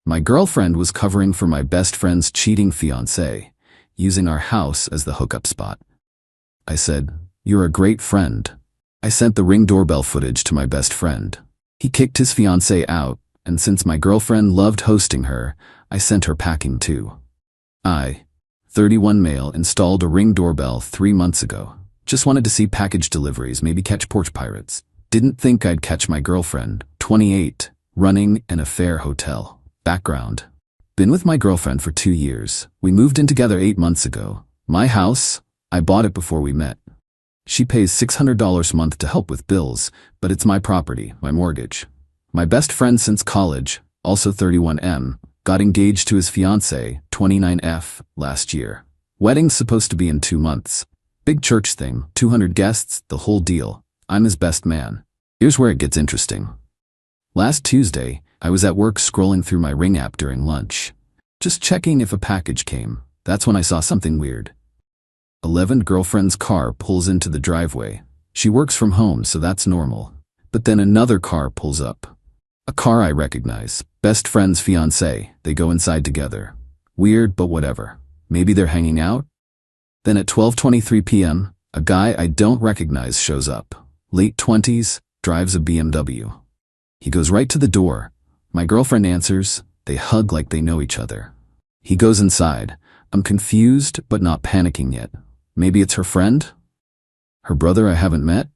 My girlfriend was covering for my best friend's cheating fiancé, using our house as the hookup spot. I said, "You're a great friend." I sent the Ring doorbell footage to my best friend. He kicked his fiancé out, and since my girlfriend loved hosting her, I sent her packing too. I, 31 male, installed a Ring doorbell 3 months ago. Just wanted to see package deliveries, maybe catch porch pirates. Didn't think I'd catch my girlfriend, 28, running an affair hotel. Background. Been with my girlfriend for 2 years. We moved in together 8 months ago. My house, I bought it before we met. She pays $600 a month to help with bills, but it's my property, my mortgage. My best friend since college, also 31M, got engaged to his fiancée, 29F, last year. Wedding's supposed to be in 2 months. Big church thing, 200 guests, the whole deal. I'm his best man. Here's where it gets interesting. Last Tuesday, I was at work scrolling through my Ring app during lunch. Just checking if a package came. That's when I saw something weird. 11 girlfriend's car pulls into the driveway. She works from home, so that's normal. But then another car pulls up. A car I recognize. Best friend's fiancé. They go inside together. Weird, but whatever. Maybe they're hanging out? Then at 12:23 p.m., a guy I don't recognize shows up. Late 20s, drives a BMW. He goes right to the door. My girlfriend answers. They hug like they know each other. He goes inside. I'm confused, but not panicking yet. Maybe it's her friend? Her brother I haven't met?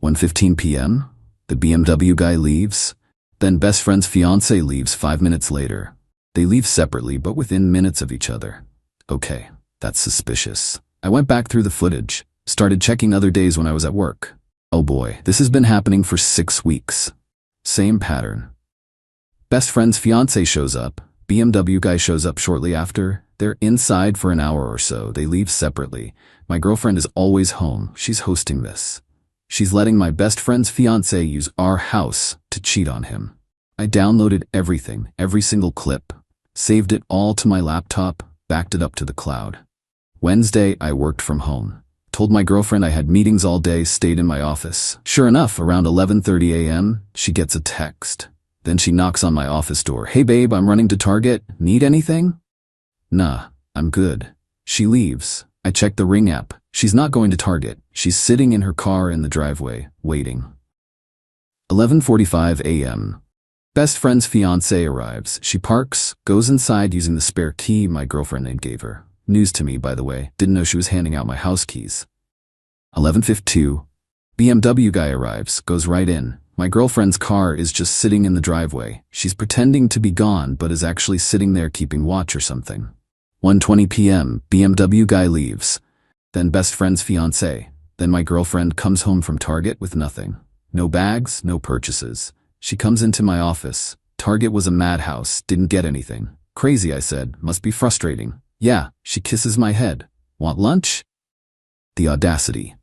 1:15 p.m., the BMW guy leaves. Then best friend's fiancé leaves 5 minutes later. They leave separately, but within minutes of each other. Okay, that's suspicious. I went back through the footage, started checking other days when I was at work. Oh boy, this has been happening for 6 weeks. Same pattern. Best friend's fiancé shows up. BMW guy shows up shortly after. They're inside for an hour or so. They leave separately. My girlfriend is always home. She's hosting this. She's letting my best friend's fiancé use our house to cheat on him. I downloaded everything, every single clip, saved it all to my laptop, backed it up to the cloud. Wednesday, I worked from home. Told my girlfriend I had meetings all day, stayed in my office. Sure enough, around 11:30 a.m., she gets a text. Then she knocks on my office door. "Hey babe, I'm running to Target. Need anything?" "Nah, I'm good." She leaves. I check the Ring app. She's not going to Target. She's sitting in her car in the driveway, waiting. 11:45 a.m. Best friend's fiancé arrives. She parks, goes inside using the spare key my girlfriend gave her. News to me, by the way. Didn't know she was handing out my house keys. 11:52. BMW guy arrives, goes right in. My girlfriend's car is just sitting in the driveway. She's pretending to be gone, but is actually sitting there keeping watch or something. 1:20 p.m. BMW guy leaves. Then best friend's fiancé. Then my girlfriend comes home from Target with nothing. No bags, no purchases. She comes into my office. Target was a madhouse, didn't get anything. Crazy, I said. Must be frustrating. Yeah, she kisses my head. Want lunch? The audacity.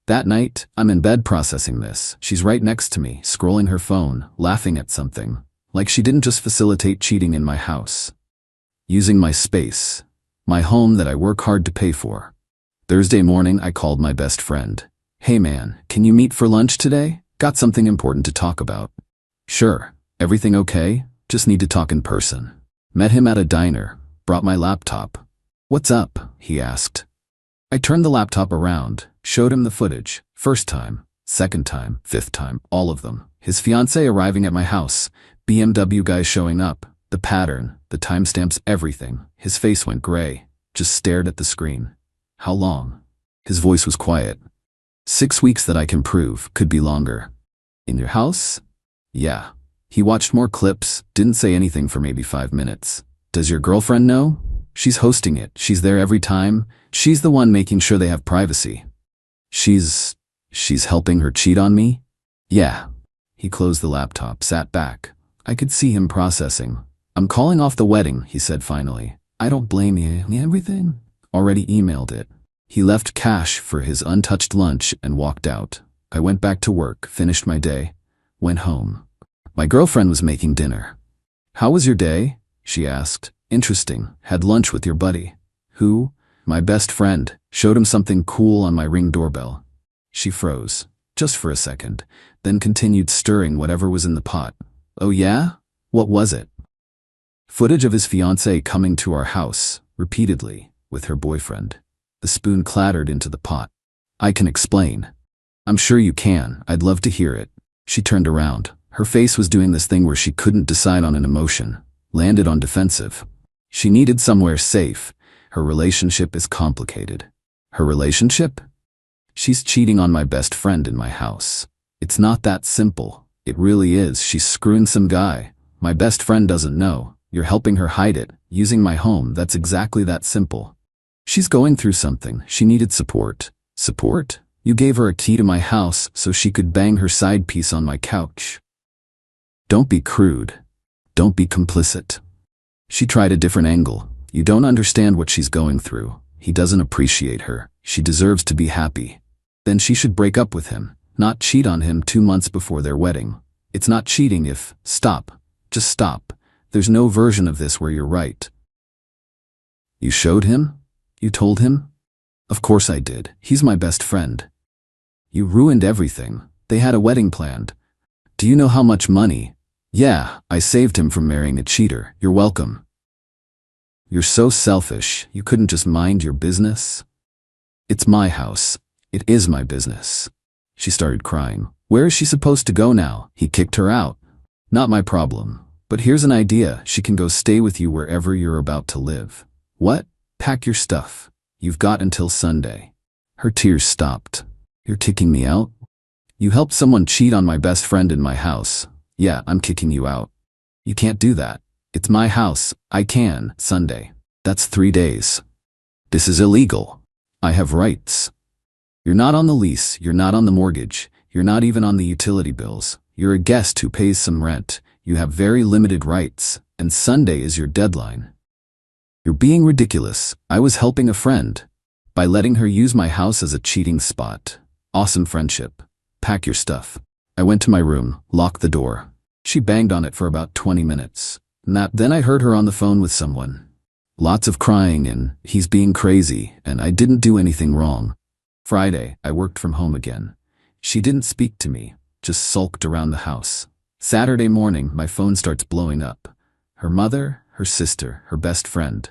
That night, I'm in bed processing this. She's right next to me, scrolling her phone, laughing at something. Like she didn't just facilitate cheating in my house. Using my space. My home that I work hard to pay for. Thursday morning, I called my best friend. "Hey man, can you meet for lunch today? Got something important to talk about." "Sure. Everything okay? Just need to talk in person." Met him at a diner. Brought my laptop. "What's up?" he asked. I turned the laptop around, showed him the footage. First time, second time, fifth time, all of them. His fiancé arriving at my house, BMW guy showing up, the pattern, the timestamps, everything. His face went gray, just stared at the screen. "How long?" His voice was quiet. 6 weeks that I can prove, could be longer. "In your house?" "Yeah." He watched more clips, didn't say anything for maybe 5 minutes. "Does your girlfriend know?" "She's hosting it. She's there every time. She's the one making sure they have privacy." She's helping her cheat on me?" "Yeah." He closed the laptop, sat back. I could see him processing. "I'm calling off the wedding," he said finally. "I don't blame you. Everything?" Already emailed it. He left cash for his untouched lunch and walked out. I went back to work, finished my day, went home. My girlfriend was making dinner. "How was your day?" she asked. "Interesting. Had lunch with your buddy." "Who?" "My best friend. Showed him something cool on my Ring doorbell." She froze, just for a second, then continued stirring whatever was in the pot. "Oh yeah? What was it?" Footage of his fiancée coming to our house, repeatedly, with her boyfriend. The spoon clattered into the pot. I can explain. I'm sure you can. I'd love to hear it. She turned around. Her face was doing this thing where she couldn't decide on an emotion. Landed on defensive. She needed somewhere safe. Her relationship is complicated. Her relationship? She's cheating on my best friend in my house. It's not that simple. It really is. She's screwing some guy. My best friend doesn't know. You're helping her hide it, using my home. That's exactly that simple. She's going through something. She needed support. Support? You gave her a key to my house so she could bang her side piece on my couch. Don't be crude. Don't be complicit. She tried a different angle. You don't understand what she's going through. He doesn't appreciate her. She deserves to be happy. Then she should break up with him, not cheat on him 2 months before their wedding. It's not cheating if, stop. Just stop. There's no version of this where you're right. You showed him? You told him? Of course I did. He's my best friend. You ruined everything. They had a wedding planned. Do you know how much money? Yeah, I saved him from marrying a cheater. You're welcome. You're so selfish. You couldn't just mind your business? It's my house. It is my business. She started crying. Where is she supposed to go now? He kicked her out. Not my problem. But here's an idea. She can go stay with you wherever you're about to live. What? Pack your stuff. You've got until Sunday. Her tears stopped. You're kicking me out? You helped someone cheat on my best friend in my house. Yeah, I'm kicking you out. You can't do that. It's my house. I can. Sunday. That's 3 days. This is illegal. I have rights. You're not on the lease. You're not on the mortgage. You're not even on the utility bills. You're a guest who pays some rent. You have very limited rights, and Sunday is your deadline. You're being ridiculous. I was helping a friend by letting her use my house as a cheating spot. Awesome friendship. Pack your stuff. I went to my room, locked the door. She banged on it for about 20 minutes. Then I heard her on the phone with someone. Lots of crying and he's being crazy, and I didn't do anything wrong. Friday, I worked from home again. She didn't speak to me, just sulked around the house. Saturday morning, my phone starts blowing up. Her mother, her sister, her best friend.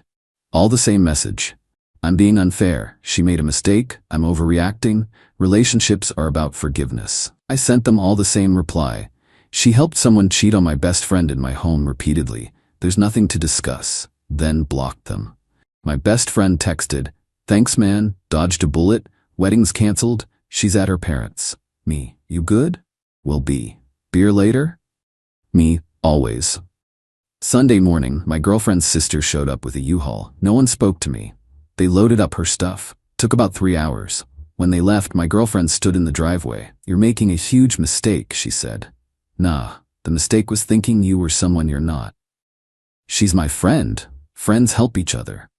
All the same message. I'm being unfair. She made a mistake. I'm overreacting. Relationships are about forgiveness. I sent them all the same reply. She helped someone cheat on my best friend in my home repeatedly. There's nothing to discuss. Then blocked them. My best friend texted, "Thanks man, dodged a bullet, wedding's canceled, she's at her parents'." Me, "You good?" "Will be. Beer later?" Me, "Always." Sunday morning, my girlfriend's sister showed up with a U-Haul. No one spoke to me. They loaded up her stuff. Took about 3 hours. When they left, my girlfriend stood in the driveway. "You're making a huge mistake," she said. "Nah, the mistake was thinking you were someone you're not." She's my friend. Friends help each other.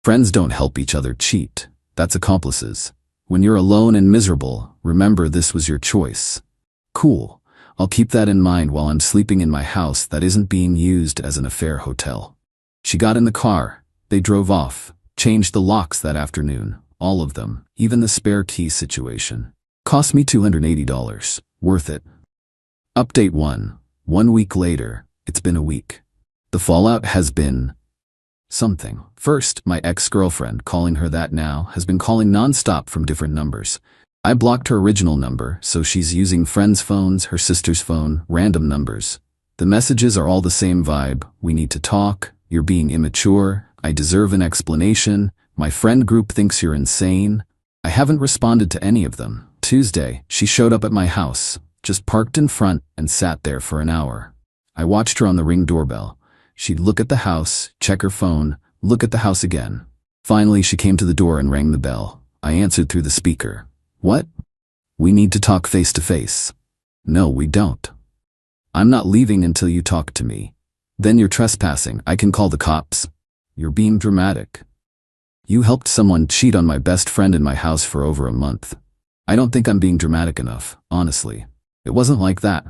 Friends don't help each other cheat. That's accomplices. When you're alone and miserable, remember this was your choice. Cool. I'll keep that in mind while I'm sleeping in my house that isn't being used as an affair hotel. She got in the car. They drove off. Changed the locks that afternoon. All of them. Even the spare key situation. Cost me $280. Worth it. Update 1. 1 week later. It's been a week. The fallout has been something. First, my ex-girlfriend, calling her that now, has been calling non-stop from different numbers. I blocked her original number, so she's using friends' phones, her sister's phone, random numbers. The messages are all the same vibe. We need to talk. You're being immature. I deserve an explanation. My friend group thinks you're insane. I haven't responded to any of them. Tuesday, she showed up at my house, just parked in front and sat there for an hour. I watched her on the Ring doorbell. She'd look at the house, check her phone, look at the house again. Finally, she came to the door and rang the bell. I answered through the speaker. "What?" "We need to talk face to face." "No, we don't. I'm not leaving until you talk to me." "Then you're trespassing. I can call the cops." "You're being dramatic. You helped someone cheat on my best friend in my house for over a month. I don't think I'm being dramatic enough, honestly. It wasn't like that."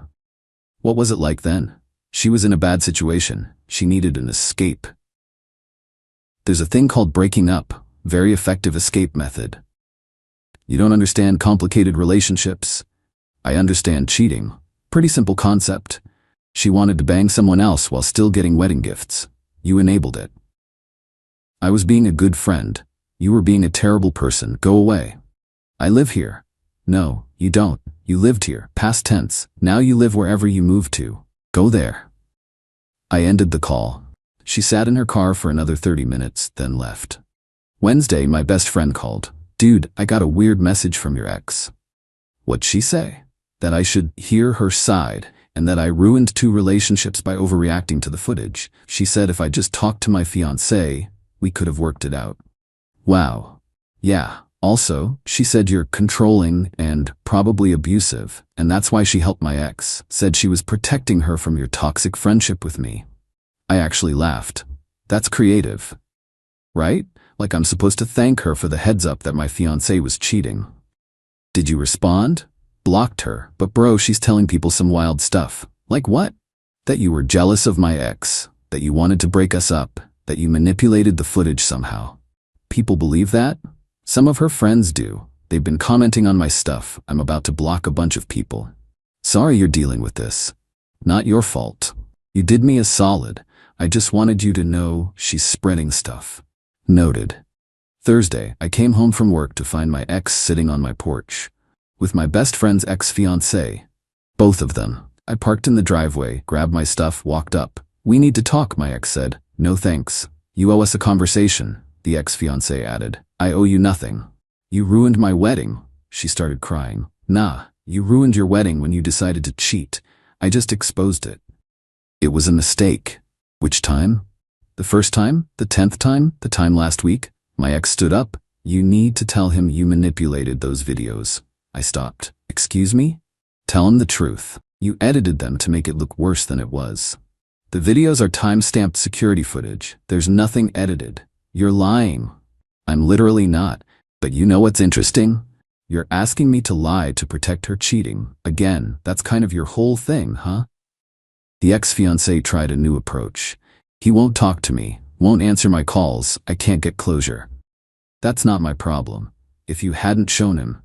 "What was it like then?" "She was in a bad situation. She needed an escape." There's a thing called breaking up. Very effective escape method. You don't understand complicated relationships? I understand cheating. Pretty simple concept. She wanted to bang someone else while still getting wedding gifts. You enabled it. I was being a good friend. You were being a terrible person. Go away. I live here. No, you don't. You lived here. Past tense. Now you live wherever you moved to. Go there. I ended the call. She sat in her car for another 30 minutes, then left. Wednesday, my best friend called. Dude, I got a weird message from your ex. What'd she say? That I should hear her side, and that I ruined 2 relationships by overreacting to the footage. She said if I just talked to my fiancé, we could have worked it out. Wow. Yeah. Also, she said you're controlling and probably abusive, and that's why she helped my ex. Said she was protecting her from your toxic friendship with me. I actually laughed. That's creative. Right? Like I'm supposed to thank her for the heads up that my fiancé was cheating. Did you respond? Blocked her, but bro, she's telling people some wild stuff. Like what? That you were jealous of my ex, that you wanted to break us up, that you manipulated the footage somehow. People believe that? Some of her friends do. They've been commenting on my stuff. I'm about to block a bunch of people. Sorry you're dealing with this. Not your fault. You did me a solid. I just wanted you to know she's spreading stuff. Noted. Thursday, I came home from work to find my ex sitting on my porch with my best friend's ex-fiancé. Both of them. I parked in the driveway, grabbed my stuff, walked up. We need to talk, my ex said. No thanks. You owe us a conversation, the ex-fiancé added. I owe you nothing. You ruined my wedding. She started crying. Nah, you ruined your wedding when you decided to cheat. I just exposed it. It was a mistake. Which time? The first time? The 10th time? The time last week? My ex stood up. You need to tell him you manipulated those videos. I stopped. Excuse me? Tell him the truth. You edited them to make it look worse than it was. The videos are time-stamped security footage. There's nothing edited. You're lying. I'm literally not. But you know what's interesting? You're asking me to lie to protect her cheating. Again, that's kind of your whole thing, huh? The ex-fiancé tried a new approach. He won't talk to me, won't answer my calls. I can't get closure. That's not my problem. If you hadn't shown him,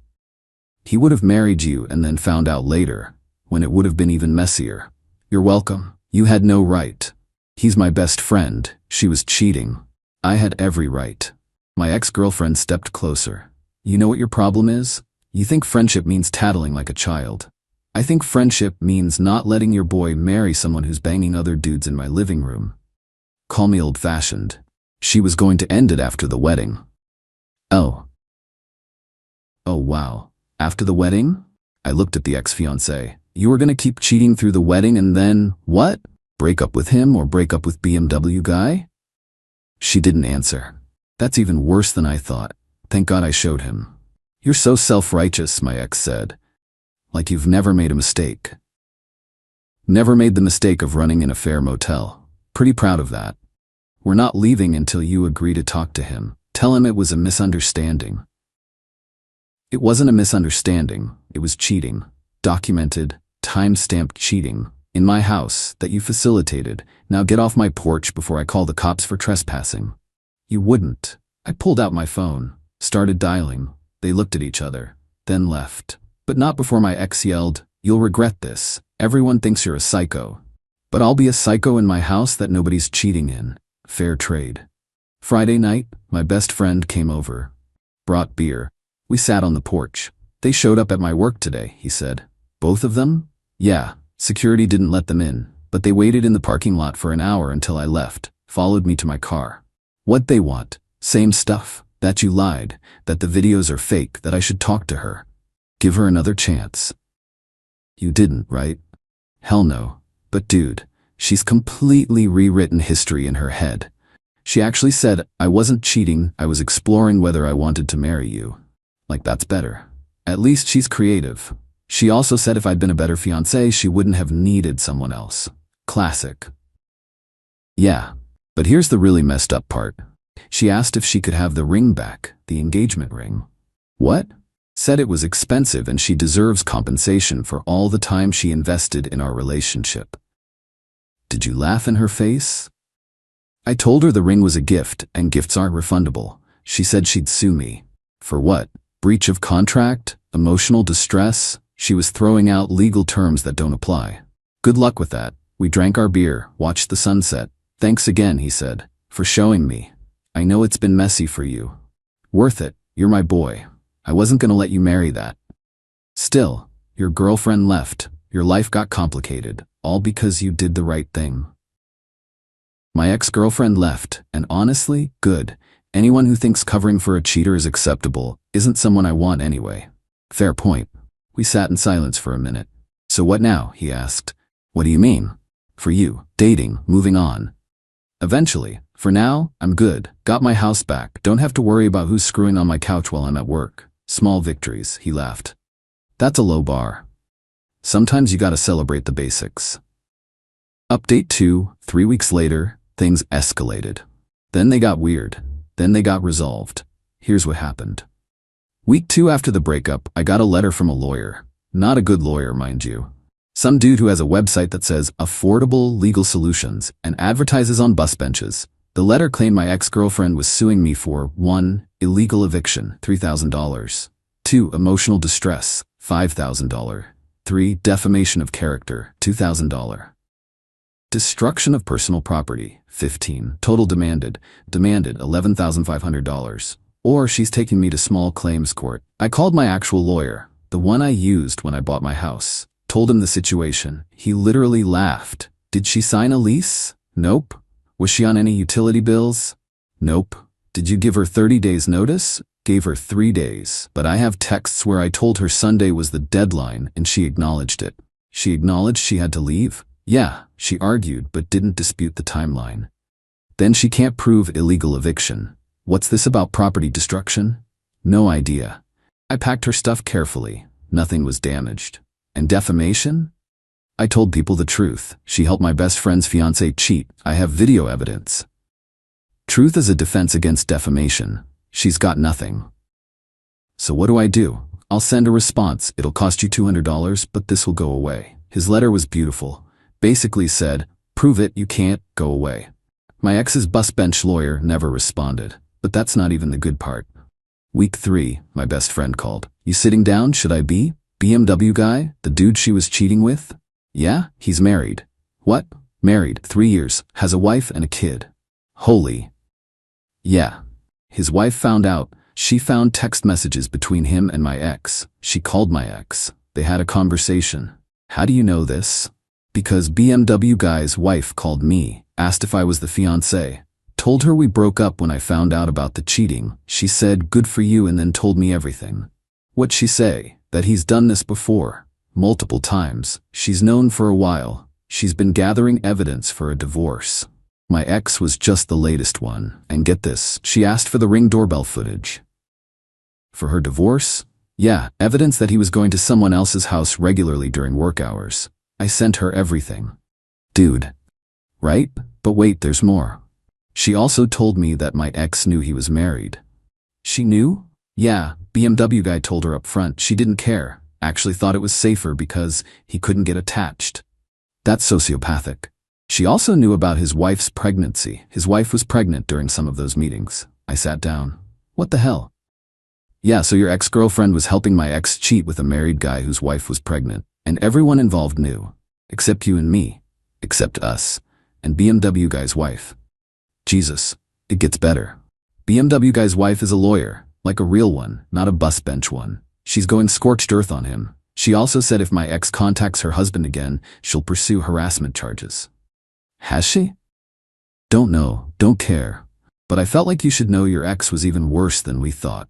he would have married you and then found out later, when it would have been even messier. You're welcome. You had no right. He's my best friend. She was cheating. I had every right. My ex-girlfriend stepped closer. You know what your problem is? You think friendship means tattling like a child. I think friendship means not letting your boy marry someone who's banging other dudes in my living room. Call me old-fashioned. She was going to end it after the wedding. Oh. Oh wow. After the wedding? I looked at the ex-fiancé. You were gonna keep cheating through the wedding and then, what? Break up with him or break up with BMW guy? She didn't answer. That's even worse than I thought. Thank God I showed him. You're so self-righteous, my ex said. Like you've never made a mistake. Never made the mistake of running in a fair motel. Pretty proud of that. We're not leaving until you agree to talk to him. Tell him it was a misunderstanding. It wasn't a misunderstanding. It was cheating. Documented, time-stamped cheating. In my house that you facilitated. Now get off my porch before I call the cops for trespassing. You wouldn't. I pulled out my phone, started dialing. They looked at each other, then left. But not before my ex yelled, "You'll regret this. Everyone thinks you're a psycho." But I'll be a psycho in my house that nobody's cheating in. Fair trade. Friday night, my best friend came over. Brought beer. We sat on the porch. They showed up at my work today, he said. Both of them? Yeah. Security didn't let them in, but they waited in the parking lot for an hour until I left, followed me to my car. What they want? Same stuff. That you lied, that the videos are fake, that I should talk to her. Give her another chance. You didn't, right? Hell no. But dude, she's completely rewritten history in her head. She actually said, I wasn't cheating, I was exploring whether I wanted to marry you. Like that's better. At least she's creative. She also said if I'd been a better fiancé, she wouldn't have needed someone else. Classic. Yeah, but here's the really messed up part. She asked if she could have the ring back, the engagement ring. What? Said it was expensive and she deserves compensation for all the time she invested in our relationship. Did you laugh in her face? I told her the ring was a gift and gifts aren't refundable. She said she'd sue me. For what? Breach of contract? Emotional distress? She was throwing out legal terms that don't apply. Good luck with that. We drank our beer, watched the sunset. Thanks again, he said, for showing me. I know it's been messy for you. Worth it, you're my boy. I wasn't gonna let you marry that. Still, your girlfriend left, your life got complicated, all because you did the right thing. My ex-girlfriend left, and honestly, good. Anyone who thinks covering for a cheater is acceptable isn't someone I want anyway. Fair point. We sat in silence for a minute. So what now? He asked. What do you mean? For you, dating, moving on. Eventually. For now, I'm good. Got my house back. Don't have to worry about who's screwing on my couch while I'm at work. Small victories, he laughed. That's a low bar. Sometimes you gotta celebrate the basics. Update 2, 3 weeks later, things escalated. Then they got weird. Then they got resolved. Here's what happened. Week 2 after the breakup, I got a letter from a lawyer. Not a good lawyer, mind you. Some dude who has a website that says Affordable Legal Solutions and advertises on bus benches. The letter claimed my ex-girlfriend was suing me for 1. Illegal eviction, $3,000. 2. Emotional distress, $5,000. 3. Defamation of character, $2,000. Destruction of personal property, 15. Total demanded $11,500. Or she's taking me to small claims court. I called my actual lawyer, the one I used when I bought my house. Told him the situation. He literally laughed. Did she sign a lease? Nope. Was she on any utility bills? Nope. Did you give her 30 days notice? Gave her 3 days. But I have texts where I told her Sunday was the deadline and she acknowledged it. She acknowledged she had to leave? Yeah, she argued but didn't dispute the timeline. Then she can't prove illegal eviction. What's this about property destruction? No idea. I packed her stuff carefully. Nothing was damaged. And defamation? I told people the truth. She helped my best friend's fiancé cheat. I have video evidence. Truth is a defense against defamation. She's got nothing. So what do? I'll send a response. It'll cost you $200, but this will go away. His letter was beautiful. Basically said, prove it, you can't, go away. My ex's bus bench lawyer never responded. But that's not even the good part. Week 3, my best friend called. You sitting down? Should I be? BMW guy? The dude she was cheating with? Yeah, he's married. What? Married, 3 years, has a wife and a kid. Holy. Yeah. His wife found out. She found text messages between him and my ex. She called my ex. They had a conversation. How do you know this? Because BMW guy's wife called me, asked if I was the fiancé. Told her we broke up when I found out about the cheating. She said, good for you, and then told me everything. What'd she say? That he's done this before. Multiple times. She's known for a while. She's been gathering evidence for a divorce. My ex was just the latest one. And get this, she asked for the Ring doorbell footage. For her divorce? Yeah, evidence that he was going to someone else's house regularly during work hours. I sent her everything. Dude. Right? But wait, there's more. She also told me that my ex knew he was married. She knew? Yeah, BMW guy told her up front. She didn't care. Actually thought it was safer because he couldn't get attached. That's sociopathic. She also knew about his wife's pregnancy. His wife was pregnant during some of those meetings. I sat down. What the hell? Yeah, so your ex-girlfriend was helping my ex cheat with a married guy whose wife was pregnant. And everyone involved knew. Except you and me. Except us. And BMW guy's wife. Jesus. It gets better. BMW guy's wife is a lawyer. Like a real one, not a bus bench one. She's going scorched earth on him. She also said if my ex contacts her husband again, she'll pursue harassment charges. Has she? Don't know, don't care. But I felt like you should know your ex was even worse than we thought.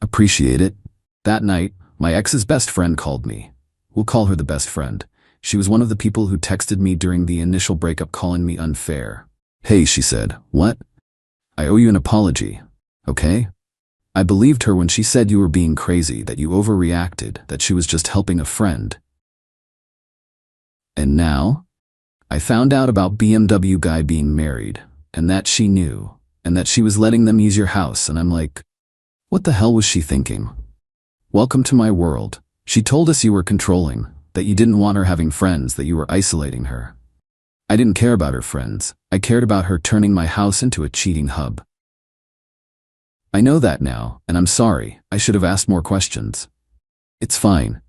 Appreciate it. That night, my ex's best friend called me. We'll call her the best friend. She was one of the people who texted me during the initial breakup calling me unfair. Hey, she said. What? I owe you an apology. Okay? I believed her when she said you were being crazy, that you overreacted, that she was just helping a friend. And now? I found out about BMW guy being married, and that she knew, and that she was letting them use your house, and I'm like, what the hell was she thinking? Welcome to my world. She told us you were controlling, that you didn't want her having friends, that you were isolating her. I didn't care about her friends. I cared about her turning my house into a cheating hub. I know that now, and I'm sorry. I should have asked more questions. It's fine.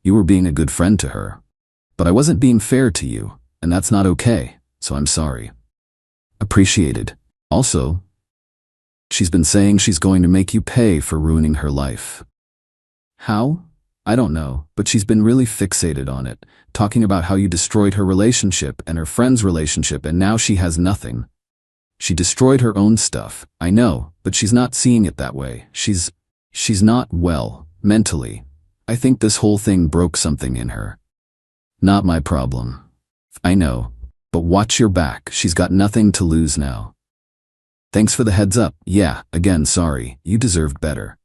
You were being a good friend to her. But I wasn't being fair to you. and that's not okay, so I'm sorry. Appreciated. Also, she's been saying she's going to make you pay for ruining her life. How? I don't know, but she's been really fixated on it, talking about how you destroyed her relationship and her friend's relationship and now she has nothing. She destroyed her own stuff, I know, but she's not seeing it that way. She's not well, mentally. I think this whole thing broke something in her. Not my problem. I know, but watch your back, she's got nothing to lose now. Thanks for the heads up. Yeah, again, sorry, you deserved better.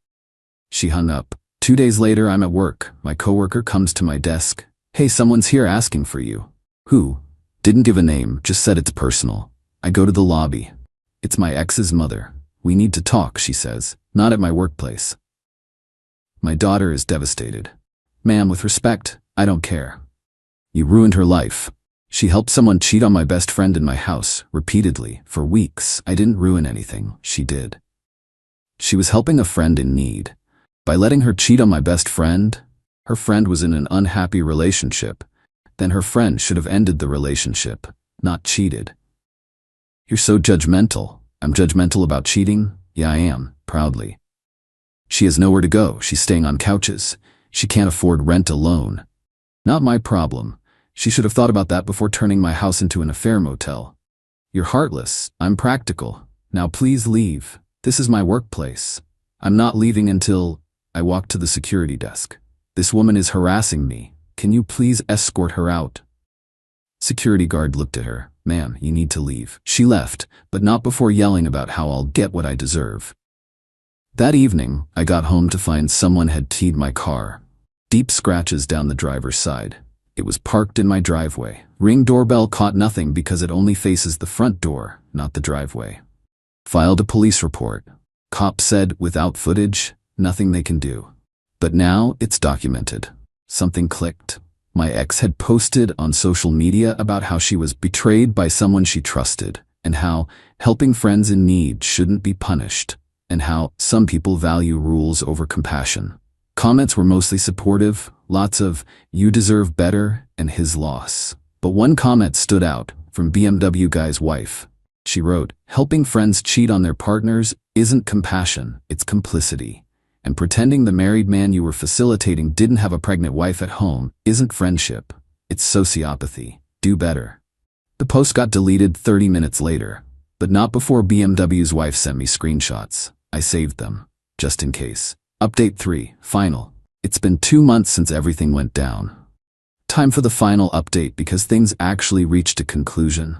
She hung up. 2 days later, I'm at work. My coworker comes to my desk. Hey, someone's here asking for you. Who? Didn't give a name, just said it's personal. I go to the lobby. It's my ex's mother. We need to talk, she says. Not at my workplace. My daughter is devastated. Ma'am, with respect, I don't care. You ruined her life. She helped someone cheat on my best friend in my house, repeatedly, for weeks. I didn't ruin anything, she did. She was helping a friend in need. By letting her cheat on my best friend, her friend was in an unhappy relationship. Then her friend should have ended the relationship, not cheated. You're so judgmental. I'm judgmental about cheating? Yeah, I am, proudly. She has nowhere to go. She's staying on couches. She can't afford rent alone. Not my problem. She should have thought about that before turning my house into an affair motel. You're heartless. I'm practical. Now please leave. This is my workplace. I'm not leaving until... I walked to the security desk. This woman is harassing me. Can you please escort her out? Security guard looked at her. Ma'am, you need to leave. She left, but not before yelling about how I'll get what I deserve. That evening, I got home to find someone had keyed my car. Deep scratches down the driver's side. It was parked in my driveway. Ring doorbell caught nothing because it only faces the front door, not the driveway. Filed a police report. Cop said, without footage, nothing they can do. But now it's documented. Something clicked. My ex had posted on social media about how she was betrayed by someone she trusted, and how helping friends in need shouldn't be punished, and how some people value rules over compassion. Comments were mostly supportive, lots of, you deserve better, and his loss. But one comment stood out, from BMW guy's wife. She wrote, helping friends cheat on their partners isn't compassion, it's complicity. And pretending the married man you were facilitating didn't have a pregnant wife at home isn't friendship, it's sociopathy. Do better. The post got deleted 30 minutes later, but not before BMW's wife sent me screenshots. I saved them, just in case. Update 3, final. It's been 2 months since everything went down. Time for the final update because things actually reached a conclusion.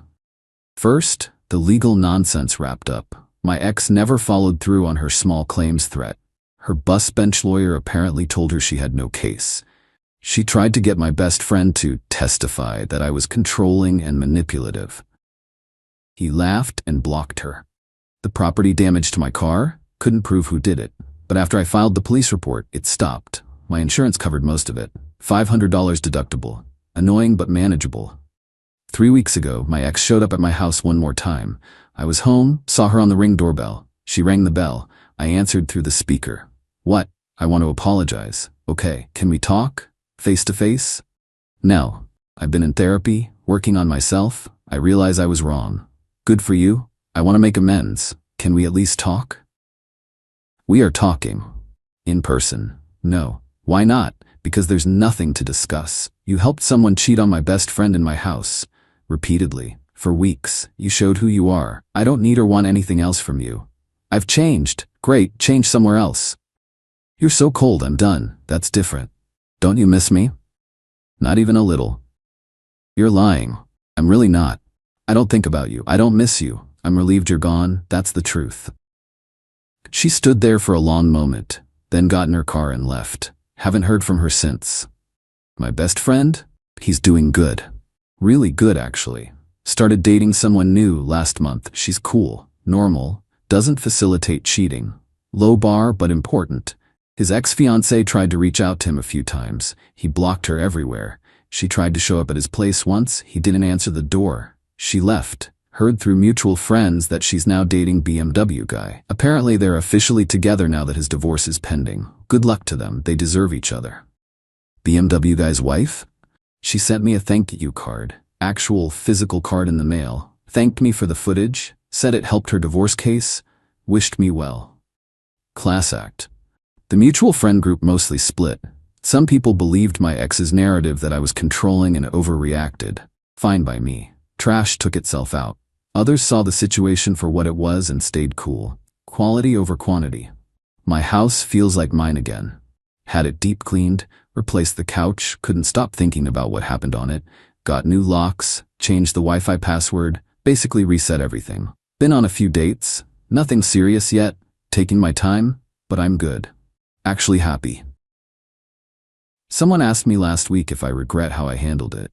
First, the legal nonsense wrapped up. My ex never followed through on her small claims threat. Her bus bench lawyer apparently told her she had no case. She tried to get my best friend to testify that I was controlling and manipulative. He laughed and blocked her. The property damage to my car? Couldn't prove who did it. But after I filed the police report, it stopped. My insurance covered most of it. $500 deductible. Annoying but manageable. 3 weeks ago, my ex showed up at my house one more time. I was home, saw her on the Ring doorbell. She rang the bell. I answered through the speaker. What? I want to apologize. Okay, can we talk? Face to face? No. I've been in therapy, working on myself. I realize I was wrong. Good for you. I want to make amends. Can we at least talk? We are talking. In person. No. Why not? Because there's nothing to discuss. You helped someone cheat on my best friend in my house. Repeatedly. For weeks. You showed who you are. I don't need or want anything else from you. I've changed. Great, change somewhere else. You're so cold, I'm done. That's different. Don't you miss me? Not even a little. You're lying. I'm really not. I don't think about you. I don't miss you. I'm relieved you're gone. That's the truth. She stood there for a long moment, then got in her car and left. Haven't heard from her since. My best friend? He's doing good. Really good, actually. Started dating someone new last month. She's cool, normal, doesn't facilitate cheating. Low bar, but important. His ex-fiancée tried to reach out to him a few times. He blocked her everywhere. She tried to show up at his place once. He didn't answer the door. She left. Heard through mutual friends that she's now dating BMW guy. Apparently they're officially together now that his divorce is pending. Good luck to them. They deserve each other. BMW guy's wife? She sent me a thank you card. actual physical card in the mail, thanked me for the footage, said it helped her divorce case, wished me well. Class act. The mutual friend group mostly split. Some people believed my ex's narrative that I was controlling and overreacted. Fine by me. Trash took itself out. Others saw the situation for what it was and stayed cool. Quality over quantity. My house feels like mine again. Had it deep cleaned, replaced the couch, couldn't stop thinking about what happened on it, got new locks, changed the Wi-Fi password, basically reset everything. Been on a few dates, nothing serious yet, taking my time, but I'm good. Actually happy. Someone asked me last week if I regret how I handled it.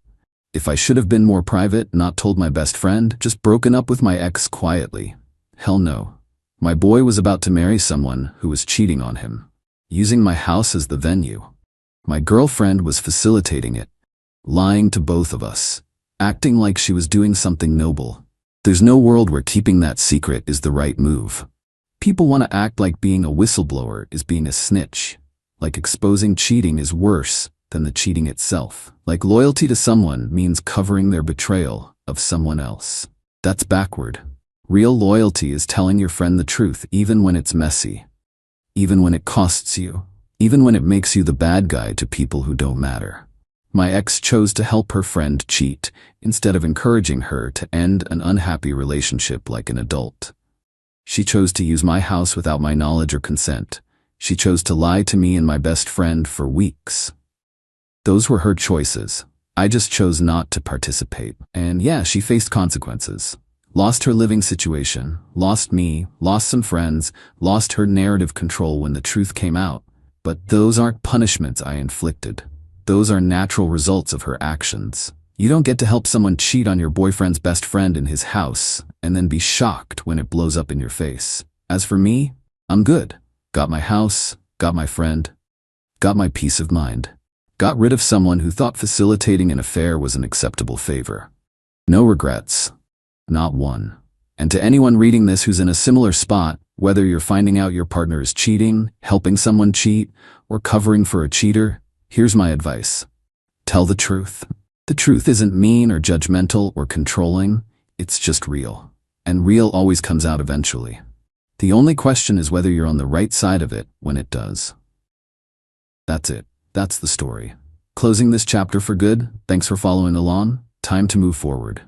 If I should have been more private, not told my best friend, just broken up with my ex quietly. Hell no. My boy was about to marry someone who was cheating on him, using my house as the venue. My girlfriend was facilitating it, lying to both of us, acting like she was doing something noble. There's no world where keeping that secret is the right move. People want to act like being a whistleblower is being a snitch, like exposing cheating is worse than the cheating itself, like loyalty to someone means covering their betrayal of someone else. That's backward. Real loyalty is telling your friend the truth even when it's messy, even when it costs you, even when it makes you the bad guy to people who don't matter. My ex chose to help her friend cheat instead of encouraging her to end an unhappy relationship like an adult. She chose to use my house without my knowledge or consent. She chose to lie to me and my best friend for weeks. Those were her choices. I just chose not to participate. And yeah, she faced consequences. Lost her living situation, lost me, lost some friends, lost her narrative control when the truth came out. But those aren't punishments I inflicted. Those are natural results of her actions. You don't get to help someone cheat on your boyfriend's best friend in his house and then be shocked when it blows up in your face. As for me, I'm good. Got my house, got my friend, got my peace of mind. Got rid of someone who thought facilitating an affair was an acceptable favor. No regrets. Not one. And to anyone reading this who's in a similar spot, whether you're finding out your partner is cheating, helping someone cheat, or covering for a cheater, here's my advice. Tell the truth. The truth isn't mean or judgmental or controlling, it's just real. And real always comes out eventually. The only question is whether you're on the right side of it when it does. That's it. That's the story. Closing this chapter for good. Thanks for following along. Time to move forward.